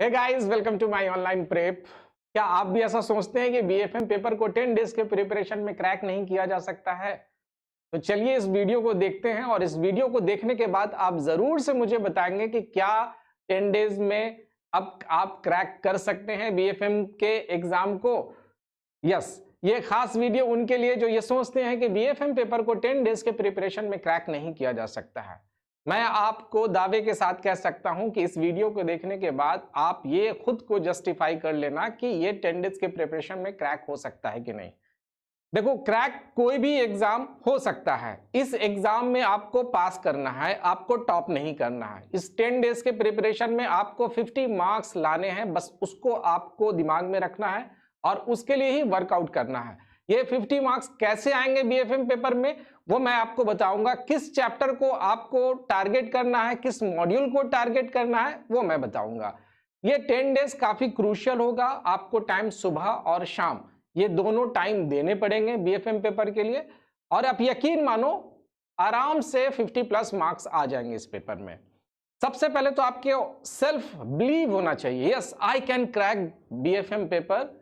Hey guys, welcome to my online prep. क्या आप भी ऐसा सोचते हैं कि बीएफएम पेपर को 10 डेज के प्रिपरेशन में क्रैक नहीं किया जा सकता है? तो चलिए इस वीडियो को देखते हैं और इस वीडियो को देखने के बाद आप जरूर से मुझे बताएंगे कि क्या 10 डेज में अब आप क्रैक कर सकते हैं बीएफएम के एग्जाम को। यस, ये खास वीडियो उनके लिए जो ये सोचते हैं कि बीएफएम पेपर को 10 डेज के प्रिपरेशन में क्रैक नहीं किया जा सकता है। मैं आपको दावे के साथ कह सकता हूं कि इस वीडियो को देखने के बाद आप ये खुद को जस्टिफाई कर लेना कि ये 10 डेज के प्रिपरेशन में क्रैक हो सकता है कि नहीं। देखो, क्रैक कोई भी एग्जाम हो सकता है। इस एग्जाम में आपको पास करना है, आपको टॉप नहीं करना है। इस 10 डेज के प्रिपरेशन में आपको 50 मार्क्स लाने हैं, बस उसको आपको दिमाग में रखना है और उसके लिए ही वर्कआउट करना है। ये 50 मार्क्स कैसे आएंगे बीएफएम पेपर में, वो मैं आपको बताऊंगा। किस चैप्टर को आपको टारगेट करना है, किस मॉड्यूल को टारगेट करना है, वो मैं बताऊंगा। ये 10 डेज काफी क्रूशियल होगा। आपको टाइम सुबह और शाम ये दोनों टाइम देने पड़ेंगे बीएफएम पेपर के लिए, और आप यकीन मानो आराम से 50 प्लस मार्क्स आ जाएंगे इस पेपर में। सबसे पहले तो आपके सेल्फ बिलीव होना चाहिए। Yes, I can crack BFM paper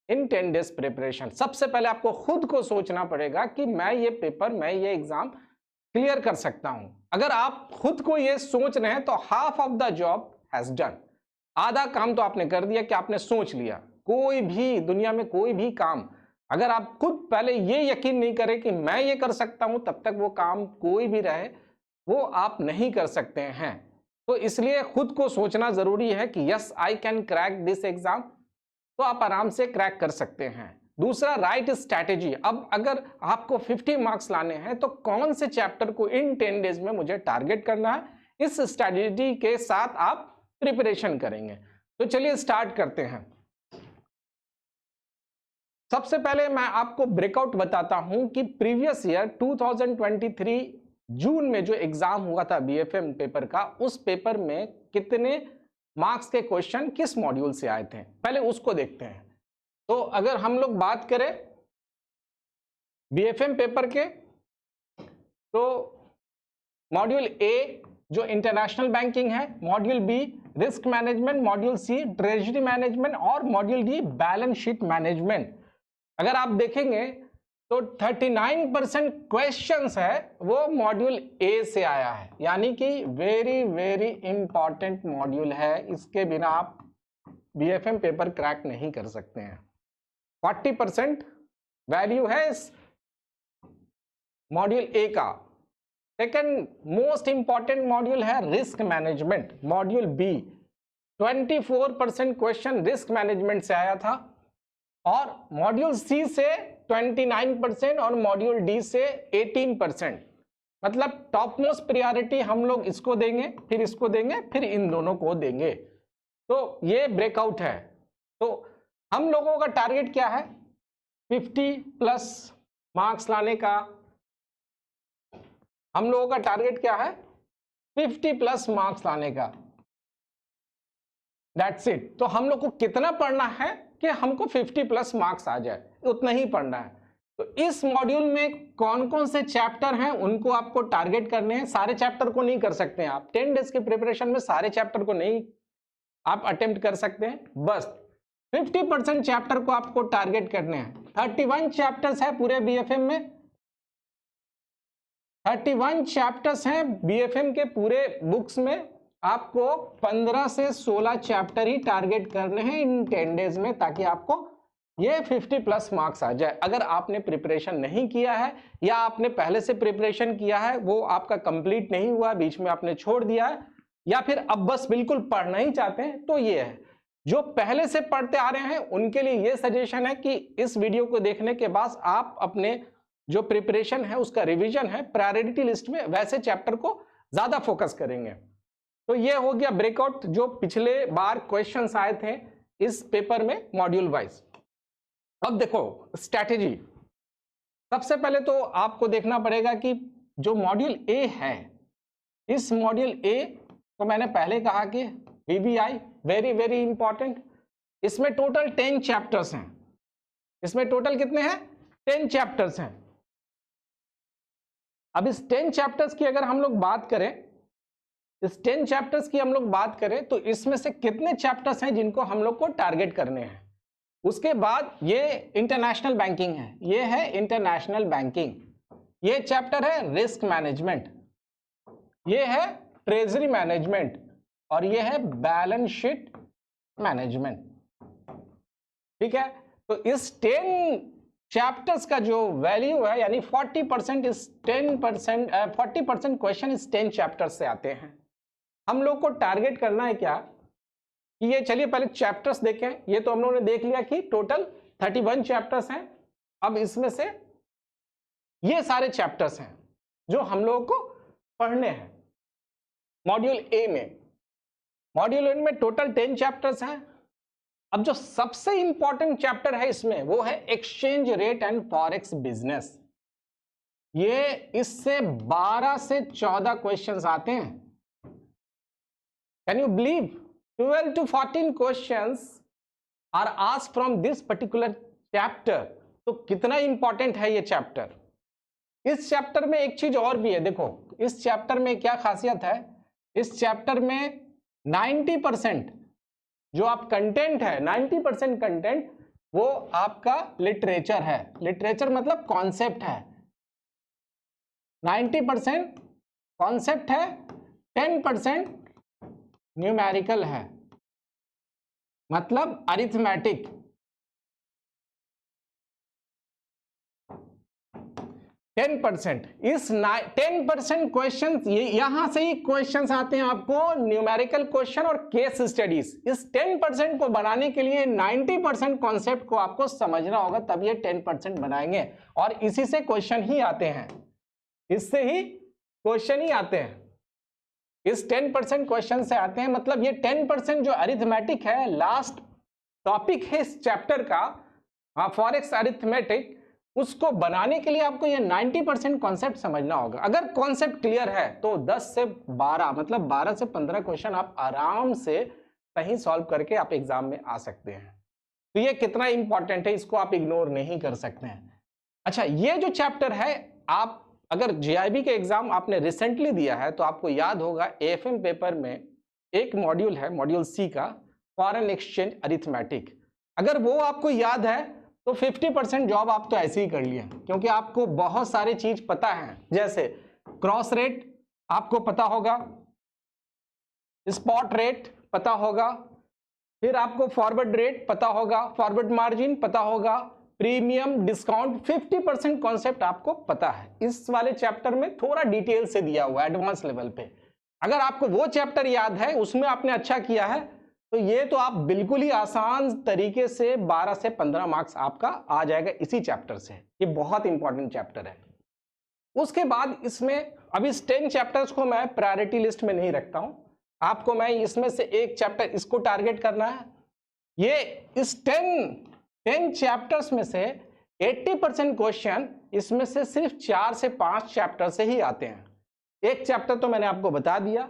in 10 days preparation. सबसे पहले आपको खुद को सोचना पड़ेगा कि मैं ये पेपर, मैं ये एग्जाम क्लियर कर सकता हूं। अगर आप खुद को ये सोच रहे हैं तो half of the job has done. आधा काम तो आपने कर दिया कि आपने सोच लिया। कोई भी दुनिया में कोई भी काम अगर आप खुद पहले ये यकीन नहीं करें कि मैं ये कर सकता हूं, तब तक वो काम कोई भी रहे वो आप नहीं कर सकते हैं। तो इसलिए खुद को सोचना जरूरी है कि yes, I can crack this exam, तो आप आराम से क्रैक कर सकते हैं। दूसरा, राइट स्ट्रैटेजी। अब अगर आपको 50 मार्क्स लाने हैं तो कौन से चैप्टर को इन 10 डेज में मुझे टारगेट करना है, इस स्ट्रैटेजी के साथ आप प्रिपरेशन करेंगे। तो चलिए स्टार्ट करते हैं। सबसे पहले मैं आपको ब्रेकआउट बताता हूं कि प्रीवियस ईयर 2023 जून में जो एग्जाम हुआ था बीएफएम पेपर का, उस पेपर में कितने मार्क्स के क्वेश्चन किस मॉड्यूल से आए थे, पहले उसको देखते हैं। तो अगर हम लोग बात करें बीएफएम पेपर के, तो मॉड्यूल ए जो इंटरनेशनल बैंकिंग है, module B risk management, module C treasury management और module D balance sheet management. अगर आप देखेंगे तो 39% क्वेश्चंस है वो मॉड्यूल ए से आया है, यानी कि वेरी वेरी इंपॉर्टेंट मॉड्यूल है। इसके बिना आप बीएफएम पेपर क्रैक नहीं कर सकते हैं। 40% वैल्यू है इस मॉड्यूल ए का। सेकेंड मोस्ट इंपॉर्टेंट मॉड्यूल है risk management, module B. 24% question risk management से आया था, और मॉड्यूल सी से 29% और मॉड्यूल डी से 18%। मतलब टॉप मोस्ट प्रायोरिटी हम लोग इसको देंगे, फिर इसको देंगे, फिर इन दोनों को देंगे। तो ये ब्रेकआउट है। तो हम लोगों का टारगेट क्या है? 50 प्लस मार्क्स लाने का। हम लोगों का टारगेट क्या है? 50 प्लस मार्क्स लाने का। That's it. तो हम लोग को कितना पढ़ना है कि हमको 50 प्लस मार्क्स आ जाए, उतना ही पढ़ना है। तो इस मॉड्यूल में कौन कौन से चैप्टर हैं उनको आपको टारगेट करने हैं। सारे चैप्टर को नहीं कर सकते हैं आप 10 डेज के प्रिपरेशन में, सारे चैप्टर को नहीं आप अटेम्प्ट कर सकते हैं। बस 50% चैप्टर को आपको टारगेट करने हैं। 31 चैप्टर्स है पूरे बीएफएम में। 31 चैप्टर्स हैं बीएफएम के पूरे बुक्स में। आपको 15 से 16 चैप्टर ही टारगेट करने हैं इन 10 डेज में, ताकि आपको ये 50 प्लस मार्क्स आ जाए। अगर आपने प्रिपरेशन नहीं किया है या आपने पहले से प्रिपरेशन किया है, वो आपका कंप्लीट नहीं हुआ, बीच में आपने छोड़ दिया है, या फिर अब बस बिल्कुल पढ़ना ही चाहते हैं, तो ये है। जो पहले से पढ़ते आ रहे हैं उनके लिए ये सजेशन है कि इस वीडियो को देखने के बाद आप अपने जो प्रिपरेशन है उसका रिवीजन है, प्रायोरिटी लिस्ट में वैसे चैप्टर को ज्यादा फोकस करेंगे। तो ये हो गया ब्रेकआउट, जो पिछले बार क्वेश्चंस आए थे इस पेपर में मॉड्यूल वाइज। अब देखो स्ट्रैटेजी। सबसे पहले तो आपको देखना पड़ेगा कि जो मॉड्यूल ए है, इस मॉड्यूल ए तो मैंने पहले कहा कि वीबीआई वेरी वेरी इंपॉर्टेंट। इसमें टोटल 10 चैप्टर्स हैं। इसमें टोटल कितने हैं? 10 चैप्टर्स हैं। अब इस 10 चैप्टर्स की अगर हम लोग बात करें इस 10 चैप्टर्स की हम लोग बात करें तो इसमें से कितने चैप्टर्स हैं जिनको हम लोग को टारगेट करने हैं। उसके बाद ये इंटरनेशनल बैंकिंग है, ये है इंटरनेशनल बैंकिंग, ये चैप्टर है रिस्क मैनेजमेंट, ये है ट्रेजरी मैनेजमेंट और ये है बैलेंस शीट मैनेजमेंट। ठीक है, तो इस 10 चैप्टर्स का जो वैल्यू है यानी 40% इस 10% 40% क्वेश्चन इस 10 चैप्टर्स से आते हैं। हम लोग को टारगेट करना है क्या कि ये, चलिए पहले चैप्टर्स देखें। ये तो हम लोगों ने देख लिया कि टोटल 31 चैप्टर्स हैं। अब इसमें से ये सारे चैप्टर्स हैं जो हम लोगों को पढ़ने हैं मॉड्यूल ए में। मॉड्यूल ए में टोटल 10 चैप्टर्स हैं। अब जो सबसे इंपॉर्टेंट चैप्टर है इसमें वो है exchange rate and forex business. ये इससे 12 से 14 क्वेश्चंस आते हैं। Can you believe 12 to 14 questions are asked from this particular chapter. तो कितना इंपॉर्टेंट है ये चैप्टर। इस चैप्टर में एक चीज और भी है, देखो इस चैप्टर में क्या खासियत है, इस चैप्टर में 90% जो आप कंटेंट है, 90% कंटेंट वो आपका लिटरेचर है। लिटरेचर मतलब कॉन्सेप्ट है। 90% कॉन्सेप्ट है, 10% न्यूमेरिकल है, मतलब अरिथमेटिक। 10% इस 10% क्वेश्चन, यहां से ही क्वेश्चंस आते हैं आपको न्यूमेरिकल क्वेश्चन और केस स्टडीज। इस 10% को बनाने के लिए 90% कॉन्सेप्ट को आपको समझना होगा, तब ये 10% बनाएंगे। और इसी से क्वेश्चन ही आते हैं, इससे ही क्वेश्चन ही आते हैं, इस 10% क्वेश्चन से आते हैं। मतलब ये 10% जो अरिथमेटिक है, लास्ट टॉपिक है इस चैप्टर का फॉरेक्स अरिथमेटिक, उसको बनाने के लिए आपको ये 90% कॉन्सेप्ट समझना होगा। अगर कॉन्सेप्ट क्लियर है तो 10 से 12 मतलब 12 से 15 क्वेश्चन आप आराम से सही सॉल्व करके आप एग्जाम में आ सकते हैं। तो ये कितना इंपॉर्टेंट है, इसको आप इग्नोर नहीं कर सकते हैं। अच्छा, ये जो चैप्टर है, आप अगर जीआईबी के एग्जाम आपने रिसेंटली दिया है तो आपको याद होगा एएफएम पेपर में एक मॉड्यूल है, मॉड्यूल सी का फॉरेन एक्सचेंज अरिथमेटिक। अगर वो आपको याद है तो 50% जॉब आप तो ऐसे ही कर लिया, क्योंकि आपको बहुत सारी चीज पता है। जैसे क्रॉस रेट आपको पता होगा, स्पॉट रेट पता होगा, फिर आपको फॉरवर्ड रेट पता होगा, फॉरवर्ड मार्जिन पता होगा, प्रीमियम डिस्काउंट, 50% कॉन्सेप्ट आपको पता है। इस वाले चैप्टर में थोड़ा डिटेल से दिया हुआ है एडवांस लेवल पे। अगर आपको वो चैप्टर याद है, उसमें आपने अच्छा किया है, तो ये तो आप बिल्कुल ही आसान तरीके से 12 से 15 मार्क्स आपका आ जाएगा इसी चैप्टर से। ये बहुत इंपॉर्टेंट चैप्टर है। उसके बाद इसमें अब इस 10 चैप्टर्स को मैं प्रायोरिटी लिस्ट में नहीं रखता हूं, आपको मैं इसमें से एक चैप्टर इसको टारगेट करना है। ये इस 10 चैप्टर्स में से 80% क्वेश्चन इसमें से सिर्फ 4 से 5 चैप्टर से ही आते हैं। एक चैप्टर तो मैंने आपको बता दिया।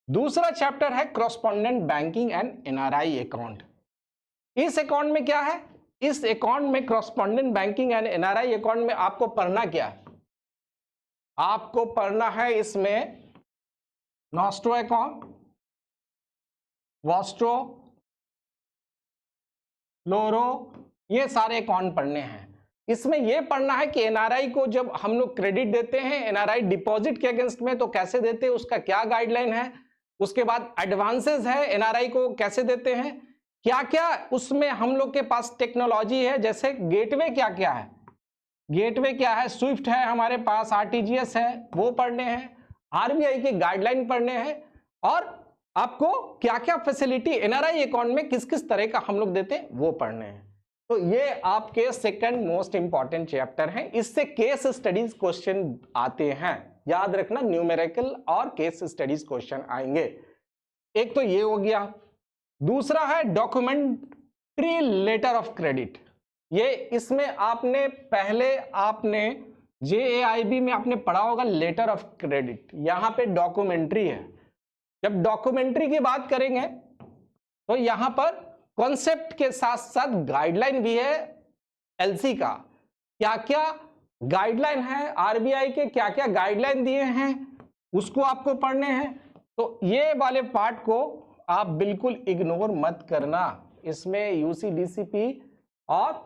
दूसरा चैप्टर है क्रॉस्पॉन्डेंट बैंकिंग एंड एनआरआई अकाउंट। इस अकाउंट में क्या है, इस अकाउंट में क्रॉस्पॉन्डेंट बैंकिंग एंड एनआरआई अकाउंट में आपको पढ़ना क्या है, आपको पढ़ना है इसमें नॉस्ट्रो अकाउंट, वॉस्ट्रो, लोरो, ये सारे अकाउंट पढ़ने हैं। इसमें यह पढ़ना है कि एनआरआई को जब हम लोग क्रेडिट देते हैं एनआरआई डिपॉजिट के अगेंस्ट में, तो कैसे देते हैं, उसका क्या गाइडलाइन है। उसके बाद एडवांसेस है, एनआरआई को कैसे देते हैं, क्या क्या उसमें हम लोग के पास टेक्नोलॉजी है, जैसे गेटवे क्या क्या है, गेटवे क्या है, स्विफ्ट है हमारे पास, आरटीजीएस है, वो पढ़ने हैं, आरबीआई के गाइडलाइन पढ़ने हैं, और आपको क्या क्या फैसिलिटी एनआरआई अकाउंट में किस किस तरह का हम लोग देते हैं वो पढ़ने हैं। तो ये आपके सेकंड मोस्ट इंपॉर्टेंट चैप्टर है। इससे केस स्टडीज क्वेश्चन आते हैं, याद रखना, न्यूमेरिकल और केस स्टडीज क्वेश्चन आएंगे। एक तो ये हो गया। दूसरा है डॉक्यूमेंट्री लेटर ऑफ क्रेडिट। ये इसमें आपने जेएआईबी में आपने पढ़ा होगा लेटर ऑफ क्रेडिट, यहां पे डॉक्यूमेंट्री है। जब डॉक्यूमेंट्री की बात करेंगे तो यहां पर कॉन्सेप्ट के साथ साथ गाइडलाइन भी है एलसी का, क्या क्या गाइडलाइन है, आरबीआई के क्या क्या गाइडलाइन दिए हैं उसको आपको पढ़ने हैं। तो ये वाले पार्ट को आप बिल्कुल इग्नोर मत करना। इसमें यूसी डीसीपी और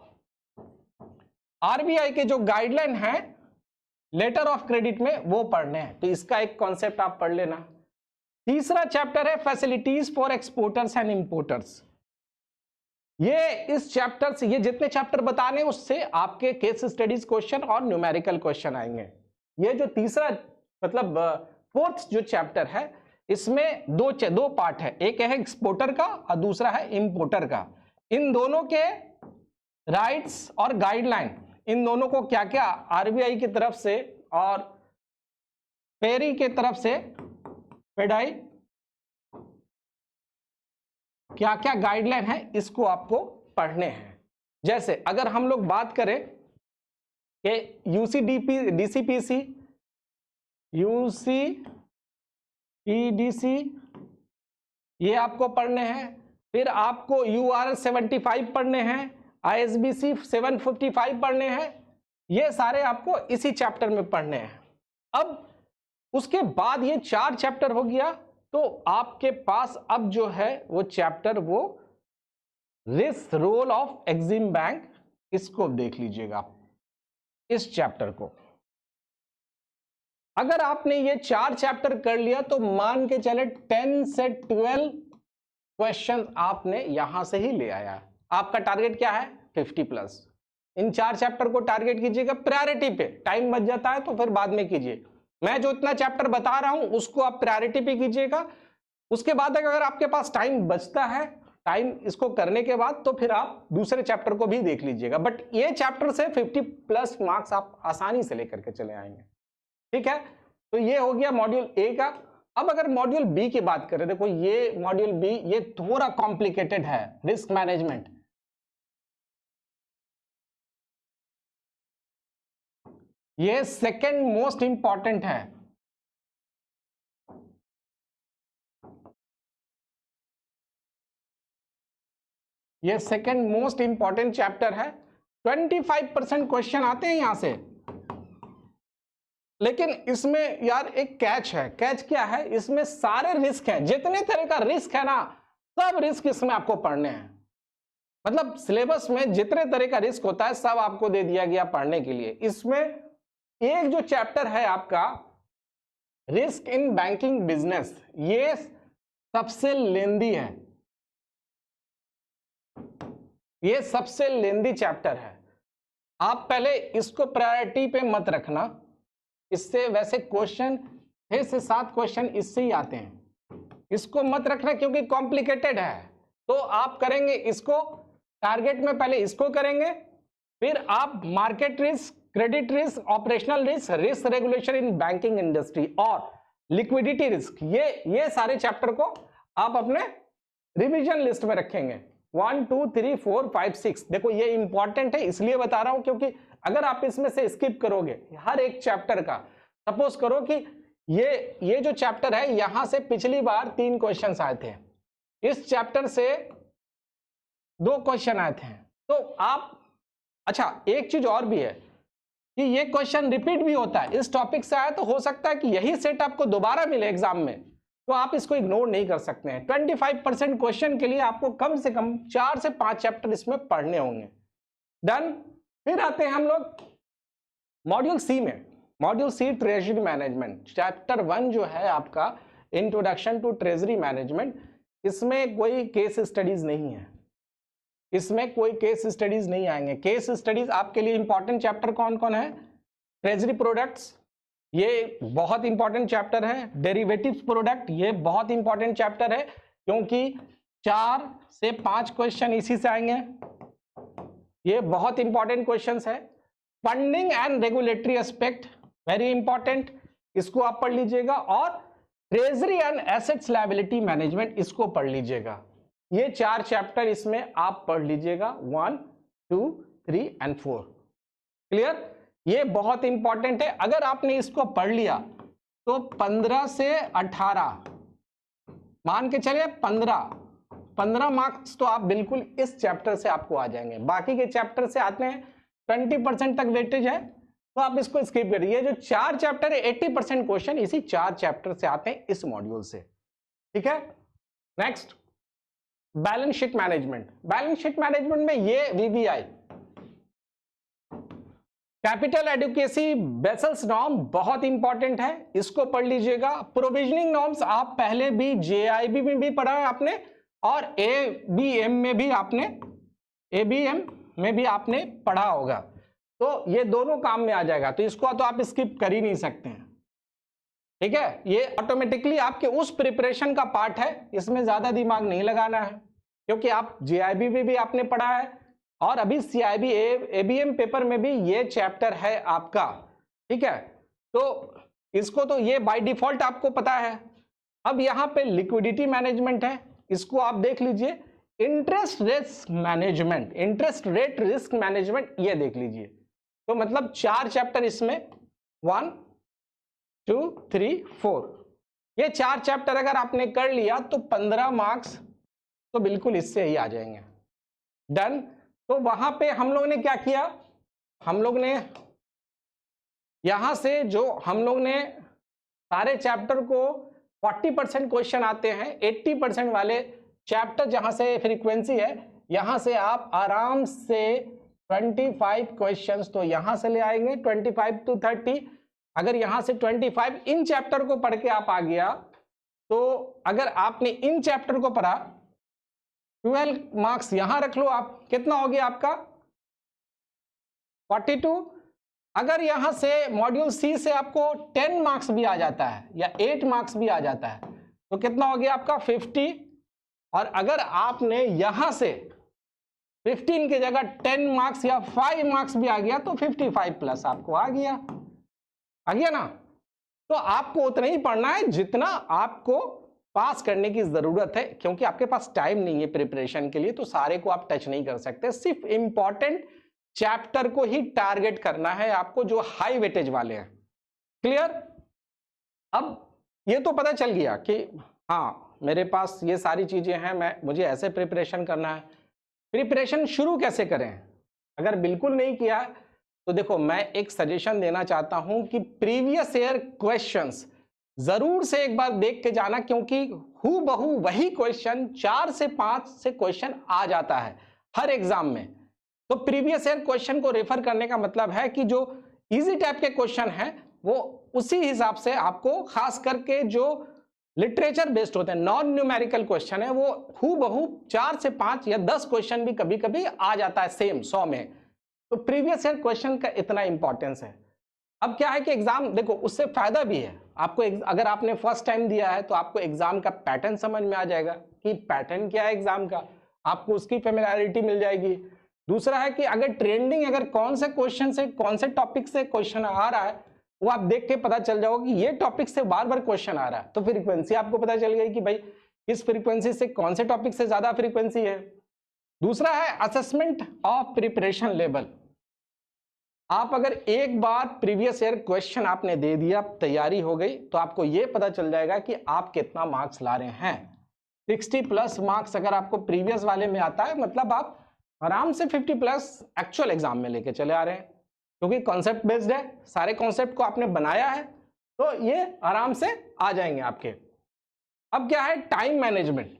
आरबीआई के जो गाइडलाइन है लेटर ऑफ क्रेडिट में वो पढ़ने हैं, तो इसका एक कॉन्सेप्ट आप पढ़ लेना। तीसरा चैप्टर है facilities for exporters and importers. ये इस चैप्टर से, ये जितने चैप्टर बताने उससे आपके केस स्टडीज क्वेश्चन और न्यूमेरिकल क्वेश्चन आएंगे। ये जो तीसरा मतलब फोर्थ जो चैप्टर है, इसमें दो पार्ट है, एक है एक्सपोर्टर का और दूसरा है इंपोर्टर का। इन दोनों के राइट्स और गाइडलाइन, इन दोनों को क्या क्या आरबीआई की तरफ से और पेरी के तरफ से, पेडाई क्या क्या गाइडलाइन है, इसको आपको पढ़ने हैं। जैसे अगर हम लोग बात करें कि डीसीपीसी, यूसीपीडीसी, ये आपको पढ़ने हैं। फिर आपको यूआरएल 75 पढ़ने हैं, आईएसबीसी 755 पढ़ने हैं। ये सारे आपको इसी चैप्टर में पढ़ने हैं। अब उसके बाद ये 4 चैप्टर हो गया, तो आपके पास अब जो है वो चैप्टर, वो risk role of EXIM bank, इसको देख लीजिएगा इस चैप्टर को। अगर आपने ये 4 चैप्टर कर लिया तो मान के चले 10 से 12 क्वेश्चन आपने यहां से ही ले आया। आपका टारगेट क्या है? 50+। इन 4 चैप्टर को टारगेट कीजिएगा प्रायोरिटी पे। टाइम बच जाता है तो फिर बाद में कीजिए। मैं जो इतना चैप्टर बता रहा हूं उसको आप प्रायोरिटी पे कीजिएगा। उसके बाद अगर आपके पास टाइम बचता है, टाइम इसको करने के बाद, तो फिर आप दूसरे चैप्टर को भी देख लीजिएगा। बट ये चैप्टर से 50+ मार्क्स आप आसानी से लेकर के चले आएंगे। ठीक है, तो ये हो गया मॉड्यूल ए का। अब अगर मॉड्यूल बी की बात करें, देखो ये मॉड्यूल बी, ये थोड़ा कॉम्प्लिकेटेड है, रिस्क मैनेजमेंट। ये सेकंड मोस्ट इंपॉर्टेंट है। ये सेकंड मोस्ट इंपॉर्टेंट चैप्टर है। 25% क्वेश्चन आते हैं यहां से, लेकिन इसमें यार एक कैच है। कैच क्या है? इसमें सारे रिस्क हैं, जितने तरह का रिस्क है ना, सब रिस्क इसमें आपको पढ़ने हैं। मतलब सिलेबस में जितने तरह का रिस्क होता है सब आपको दे दिया गया पढ़ने के लिए। इसमें एक जो चैप्टर है आपका रिस्क इन बैंकिंग बिजनेस, ये सबसे लेंदी है, ये सबसे लेंदी चैप्टर है। आप पहले इसको प्रायोरिटी पे मत रखना। इससे वैसे क्वेश्चन 6 से 7 क्वेश्चन इससे ही आते हैं। इसको मत रखना क्योंकि कॉम्प्लिकेटेड है। तो आप करेंगे इसको टारगेट में, पहले इसको करेंगे, फिर आप market risk, credit risk, operational risk, risk regulation in banking industry और लिक्विडिटी रिस्क, ये सारे चैप्टर को आप अपने रिवीजन लिस्ट में रखेंगे। 1 2 3 4 5 6। देखो ये इंपॉर्टेंट है, इसलिए बता रहा हूं क्योंकि अगर आप इसमें से स्किप करोगे हर एक चैप्टर का, सपोज करो कि ये जो चैप्टर है यहां से पिछली बार 3 क्वेश्चन आए थे, इस चैप्टर से 2 क्वेश्चन आए थे, तो आप, अच्छा एक चीज और भी है कि ये क्वेश्चन रिपीट भी होता है, इस टॉपिक से आया तो हो सकता है कि यही सेट आपको दोबारा मिले एग्जाम में, तो आप इसको इग्नोर नहीं कर सकते हैं। 25% क्वेश्चन के लिए आपको कम से कम 4 से 5 चैप्टर इसमें पढ़ने होंगे। डन। फिर आते हैं हम लोग मॉड्यूल सी में। Module C treasury management, chapter 1 जो है आपका इंट्रोडक्शन टू ट्रेजरी मैनेजमेंट। इसमें कोई केस स्टडीज नहीं है, इसमें कोई केस स्टडीज नहीं आएंगे। केस स्टडीज आपके लिए इंपॉर्टेंट चैप्टर कौन कौन है? ट्रेजरी प्रोडक्ट्स, ये बहुत इंपॉर्टेंट चैप्टर है। डेरिवेटिव्स प्रोडक्ट, ये बहुत इंपॉर्टेंट चैप्टर है क्योंकि 4 से 5 क्वेश्चन इसी से आएंगे, ये बहुत इंपॉर्टेंट क्वेश्चंस है। Funding and regulatory aspect, very important, इसको आप पढ़ लीजिएगा। और treasury and assets liability management, इसको पढ़ लीजिएगा। ये 4 चैप्टर इसमें आप पढ़ लीजिएगा, 1 2 3 एंड 4। क्लियर? ये बहुत इंपॉर्टेंट है। अगर आपने इसको पढ़ लिया तो 15 से 18 मान के चलिए 15 मार्क्स तो आप बिल्कुल इस चैप्टर से आपको आ जाएंगे। बाकी के चैप्टर से आते हैं 20% तक वेटेज है, तो आप इसको स्किप करिए। ये जो 4 चैप्टर है 80% क्वेश्चन इसी 4 चैप्टर से आते हैं इस मॉड्यूल से। ठीक है। Next, balance sheet management. Balance sheet management में ये VBI capital adequacy vessels norm बहुत इंपॉर्टेंट है, इसको पढ़ लीजिएगा। प्रोविजनिंग नॉर्म्स आप पहले भी जेआईबी में भी पढ़ा है आपने, और एबीएम में भी आपने पढ़ा होगा, तो ये दोनों काम में आ जाएगा, तो इसको तो आप स्किप कर ही नहीं सकते हैं। ठीक है, ये ऑटोमेटिकली आपके उस प्रिपरेशन का पार्ट है, इसमें ज्यादा दिमाग नहीं लगाना है, क्योंकि आप जेआईबी में भी आपने पढ़ा है और अभी सीआईबी एबीएम पेपर में भी ये चैप्टर है आपका। ठीक है, तो इसको तो ये बाय डिफॉल्ट आपको पता है। अब यहाँ पे लिक्विडिटी मैनेजमेंट है, इसको आप देख लीजिए। Interest risk management, interest rate risk management, ये देख लीजिए। तो मतलब 4 चैप्टर इसमें, 1 2 3 4, ये 4 चैप्टर अगर आपने कर लिया तो 15 मार्क्स तो बिल्कुल इससे ही आ जाएंगे। डन। तो वहां पे हम लोग ने क्या किया, हम लोग ने यहां से जो हम लोग ने सारे चैप्टर को 40% क्वेश्चन आते हैं, 80% वाले चैप्टर जहां से फ्रीक्वेंसी है, यहां से आप आराम से 25 क्वेश्चंस तो यहां से ले आएंगे, 25 to 30। अगर यहां से 25 इन चैप्टर को पढ़ के आप आ गया, तो अगर आपने इन चैप्टर को पढ़ा, 12 मार्क्स यहां रख लो आप, कितना हो गया आपका 42। अगर यहां से मॉड्यूल सी से आपको 10 मार्क्स भी आ जाता है या 8 मार्क्स भी आ जाता है, तो कितना हो गया आपका 50। और अगर आपने यहां से 15 की जगह 10 मार्क्स या 5 मार्क्स भी आ गया, तो 55 प्लस आपको आ गया ना। तो आपको उतना ही पढ़ना है जितना आपको पास करने की जरूरत है, क्योंकि आपके पास टाइम नहीं है प्रिपरेशन के लिए, तो सारे को आप टच नहीं कर सकते। सिर्फ इंपॉर्टेंट चैप्टर को ही टारगेट करना है आपको, जो हाई वेटेज वाले हैं। क्लियर। अब ये तो पता चल गया कि हाँ मेरे पास ये सारी चीजें हैं, मुझे ऐसे प्रिपरेशन करना है। प्रिपरेशन शुरू कैसे करें, अगर बिल्कुल नहीं किया तो देखो, मैं एक सजेशन देना चाहता हूं कि प्रीवियस ईयर क्वेश्चंस जरूर से एक बार देख के जाना, क्योंकि हूबहू वही क्वेश्चन 4 से 5 से क्वेश्चन आ जाता है हर एग्जाम में। तो प्रीवियस ईयर क्वेश्चन को रेफर करने का मतलब है कि जो इजी टाइप के क्वेश्चन हैं वो उसी हिसाब से आपको, खास करके जो लिटरेचर बेस्ड होते हैं, नॉन न्यूमेरिकल क्वेश्चन है, वो हूबहू 4 से 5 या 10 क्वेश्चन भी कभी कभी आ जाता है सेम 100 में। तो प्रीवियस ईयर क्वेश्चन का इतना इंपॉर्टेंस है। अब क्या है कि एग्जाम देखो, उससे फायदा भी है आपको, अगर आपने फर्स्ट टाइम दिया है तो आपको एग्जाम का पैटर्न समझ में आ जाएगा कि पैटर्न क्या है एग्जाम का, आपको उसकी फेमिलियरिटी मिल जाएगी। दूसरा है कि अगर ट्रेंडिंग, अगर कौन से क्वेश्चन से, कौन से टॉपिक से क्वेश्चन आ रहा है, वो आप देख के पता चल जाओगे कि ये टॉपिक से बार बार क्वेश्चन आ रहा है, तो फ्रीक्वेंसी आपको पता चल गई कि भाई इस फ्रीक्वेंसी से कौन से टॉपिक से ज्यादा फ्रीक्वेंसी है। दूसरा है असेसमेंट ऑफ प्रिपरेशन लेवल। आप अगर एक बार प्रीवियस ईयर क्वेश्चन आपने दे दिया, तैयारी हो गई, तो आपको ये पता चल जाएगा कि आप कितना मार्क्स ला रहे हैं। 60 प्लस मार्क्स अगर आपको प्रीवियस वाले में आता है, मतलब आप आराम से 50 प्लस एक्चुअल एग्जाम में लेके चले आ रहे हैं, क्योंकि कॉन्सेप्ट बेस्ड है, सारे कॉन्सेप्ट को आपने बनाया है, तो ये आराम से आ जाएंगे आपके। अब क्या है टाइम मैनेजमेंट।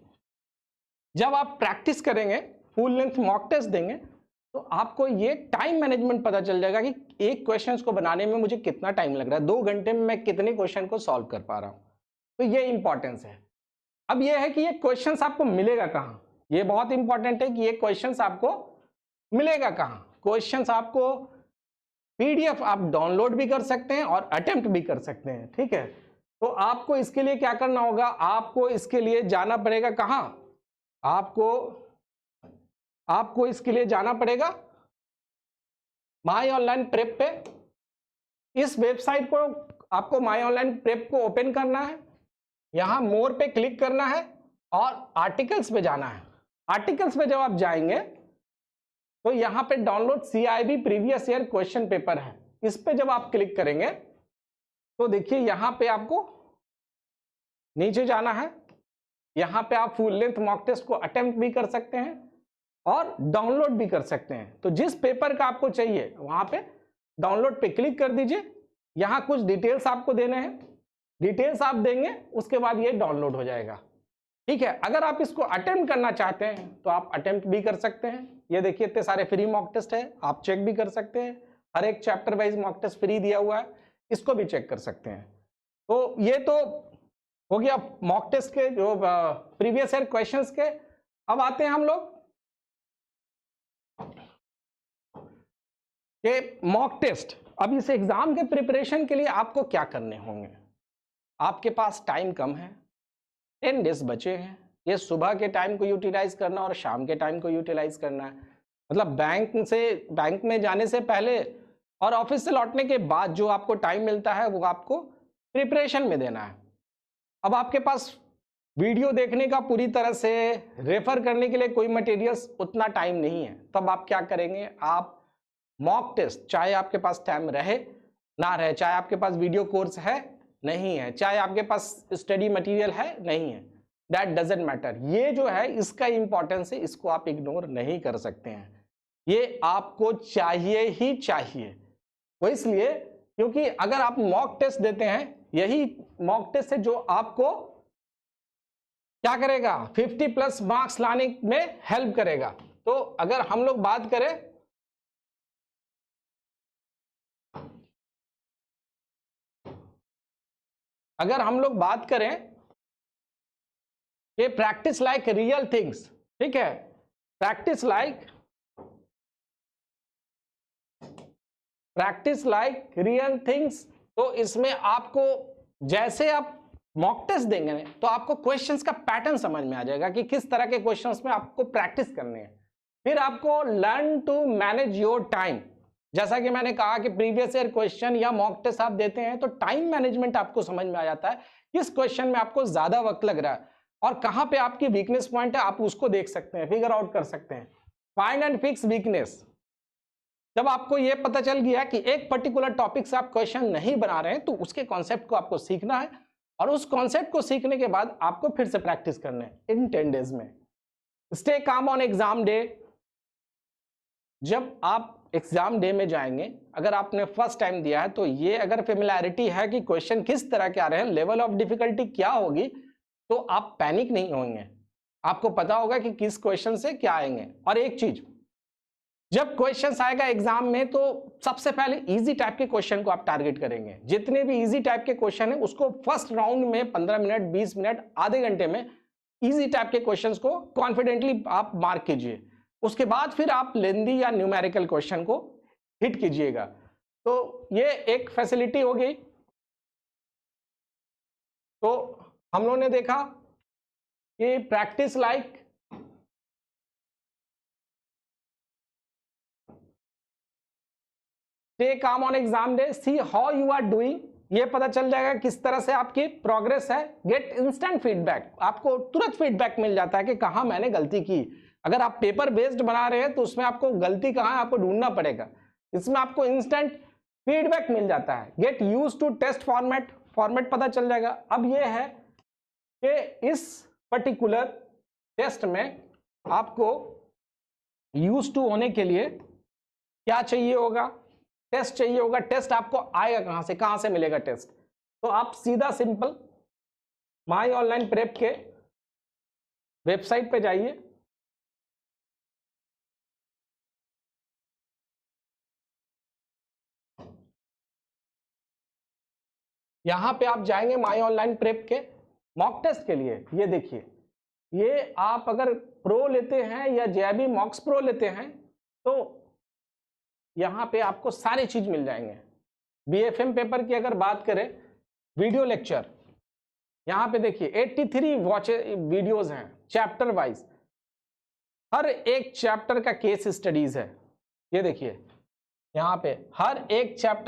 जब आप प्रैक्टिस करेंगे, फुल लेंथ मॉक टेस्ट देंगे, तो आपको ये टाइम मैनेजमेंट पता चल जाएगा कि एक क्वेश्चन को बनाने में मुझे कितना टाइम लग रहा है, 2 घंटे में मैं कितने क्वेश्चन को सॉल्व कर पा रहा हूं। तो ये इंपॉर्टेंस है। अब ये है कि ये क्वेश्चन आपको मिलेगा कहां, ये बहुत इंपॉर्टेंट है कि ये क्वेश्चन आपको मिलेगा कहां। क्वेश्चन आपको पीडीएफ आप डाउनलोड भी कर सकते हैं और अटेम्प्ट भी कर सकते हैं। ठीक है, तो आपको इसके लिए क्या करना होगा, आपको इसके लिए जाना पड़ेगा कहां, आपको इसके लिए जाना पड़ेगा माई ऑनलाइन प्रेप पे। इस वेबसाइट को आपको माई ऑनलाइन प्रेप को ओपन करना है, यहां मोर पे क्लिक करना है और आर्टिकल्स पे जाना है। आर्टिकल्स पे जब आप जाएंगे तो यहां पे download CIB previous year question paper है, इस पे जब आप क्लिक करेंगे तो देखिए यहां पे आपको नीचे जाना है। यहां पे आप फुल लेंथ मॉक टेस्ट को अटेम्प्ट भी कर सकते हैं और डाउनलोड भी कर सकते हैं। तो जिस पेपर का आपको चाहिए वहां पे डाउनलोड पे क्लिक कर दीजिए। यहां कुछ डिटेल्स आपको देने हैं, डिटेल्स आप देंगे, उसके बाद ये डाउनलोड हो जाएगा। ठीक है। अगर आप इसको अटेम्प्ट करना चाहते हैं तो आप अटेम्प्ट भी कर सकते हैं। ये देखिए इतने सारे फ्री मॉक टेस्ट है, आप चेक भी कर सकते हैं। हर एक chapter wise mock test free दिया हुआ है, इसको भी चेक कर सकते हैं। तो ये तो हो गया मॉक टेस्ट के जो प्रीवियस ईयर क्वेश्चंस के। अब आते हैं हम लोग ये मॉक टेस्ट। अब इस एग्जाम के प्रिपरेशन के लिए आपको क्या करने होंगे। आपके पास टाइम कम है, 10 डेज बचे हैं। ये सुबह के टाइम को यूटिलाइज करना और शाम के टाइम को यूटिलाइज करना है। मतलब बैंक में जाने से पहले और ऑफिस से लौटने के बाद जो आपको टाइम मिलता है वो आपको प्रिपरेशन में देना है। अब आपके पास वीडियो देखने का पूरी तरह से रेफर करने के लिए कोई मटेरियल्स उतना टाइम नहीं है। तब आप क्या करेंगे, आप मॉक टेस्ट, चाहे आपके पास टाइम रहे ना रहे, चाहे आपके पास वीडियो कोर्स है नहीं है, चाहे आपके पास स्टडी मटेरियल है नहीं है, दैट डजंट मैटर। ये जो है इसका इंपॉर्टेंस है, इसको आप इग्नोर नहीं कर सकते हैं। ये आपको चाहिए ही चाहिए। वो इसलिए क्योंकि अगर आप मॉक टेस्ट देते हैं, यही मॉक टेस्ट है जो आपको क्या करेगा, 50+ मार्क्स लाने में हेल्प करेगा। तो अगर हम लोग बात करें कि प्रैक्टिस लाइक रियल थिंग्स, ठीक है, प्रैक्टिस लाइक रियल थिंग्स। तो इसमें आपको जैसे आप मॉक टेस्ट देंगे तो आपको क्वेश्चंस का पैटर्न समझ में आ जाएगा कि किस तरह के क्वेश्चंस में आपको प्रैक्टिस करने हैं। फिर आपको learn to manage your time. जैसा कि मैंने कहा कि प्रीवियस ईयर क्वेश्चन या मॉक टेस्ट आप देते हैं तो टाइम मैनेजमेंट आपको समझ में आ जाता है, किस क्वेश्चन में आपको ज्यादा वक्त लग रहा है और कहां पे आपकी वीकनेस पॉइंट है, आप उसको देख सकते हैं, फिगर आउट कर सकते हैं। Find and fix weakness. जब आपको यह पता चल गया कि एक पर्टिकुलर टॉपिक से आप क्वेश्चन नहीं बना रहे हैं तो उसके कॉन्सेप्ट को आपको सीखना है और उस कॉन्सेप्ट को सीखने के बाद आपको फिर से प्रैक्टिस करना है इन 10 डेज में। Stay calm on exam day. जब आप एग्जाम डे में जाएंगे, अगर आपने फर्स्ट टाइम दिया है तो ये अगर फेमिलियरिटी है कि क्वेश्चन किस तरह के आ रहे हैं, लेवल ऑफ डिफिकल्टी क्या होगी, तो आप पैनिक नहीं होंगे। आपको पता होगा कि किस क्वेश्चन से क्या आएंगे। और एक चीज, जब क्वेश्चन आएगा एग्जाम में तो सबसे पहले इजी टाइप के क्वेश्चन को आप टारगेट करेंगे। जितने भी इजी टाइप के क्वेश्चन है उसको फर्स्ट राउंड में 15 मिनट, 20 मिनट, आधे घंटे में इजी टाइप के क्वेश्चंस को कॉन्फिडेंटली आप मार्क कीजिए। उसके बाद फिर आप लेंदी या न्यूमेरिकल क्वेश्चन को हिट कीजिएगा। तो ये एक फैसिलिटी हो गई। तो हम लोगों ने देखा कि practice like stay calm on exam day, see how you are doing, ये पता चल जाएगा किस तरह से आपकी प्रोग्रेस है। गेट इंस्टेंट फीडबैक, आपको तुरंत फीडबैक मिल जाता है कि कहां मैंने गलती की। अगर आप पेपर बेस्ड बना रहे हैं तो उसमें आपको गलती कहां है आपको ढूंढना पड़ेगा, इसमें आपको इंस्टेंट फीडबैक मिल जाता है। Get used to test format पता चल जाएगा। अब ये है कि इस पर्टिकुलर टेस्ट में आपको यूज टू होने के लिए क्या चाहिए होगा, टेस्ट चाहिए होगा। टेस्ट आपको आएगा कहां से मिलेगा टेस्ट, तो आप सीधा सिंपल माई ऑनलाइन प्रेप के वेबसाइट पे जाइए। यहां पे आप जाएंगे माई ऑनलाइन प्रेप के मॉक टेस्ट के लिए। ये देखिए, ये आप अगर प्रो लेते हैं या जेआईबी मॉक्स प्रो लेते हैं तो यहां पे आपको सारी चीज मिल जाएंगे। बीएफएम पेपर की अगर बात करें, वीडियो लेक्चर, यहां पे देखिए 83 वीडियोस हैं चैप्टर वाइज। हर एक चैप्टर का केस स्टडीज है। ये देखिए यहां पे हर एक चैप्टर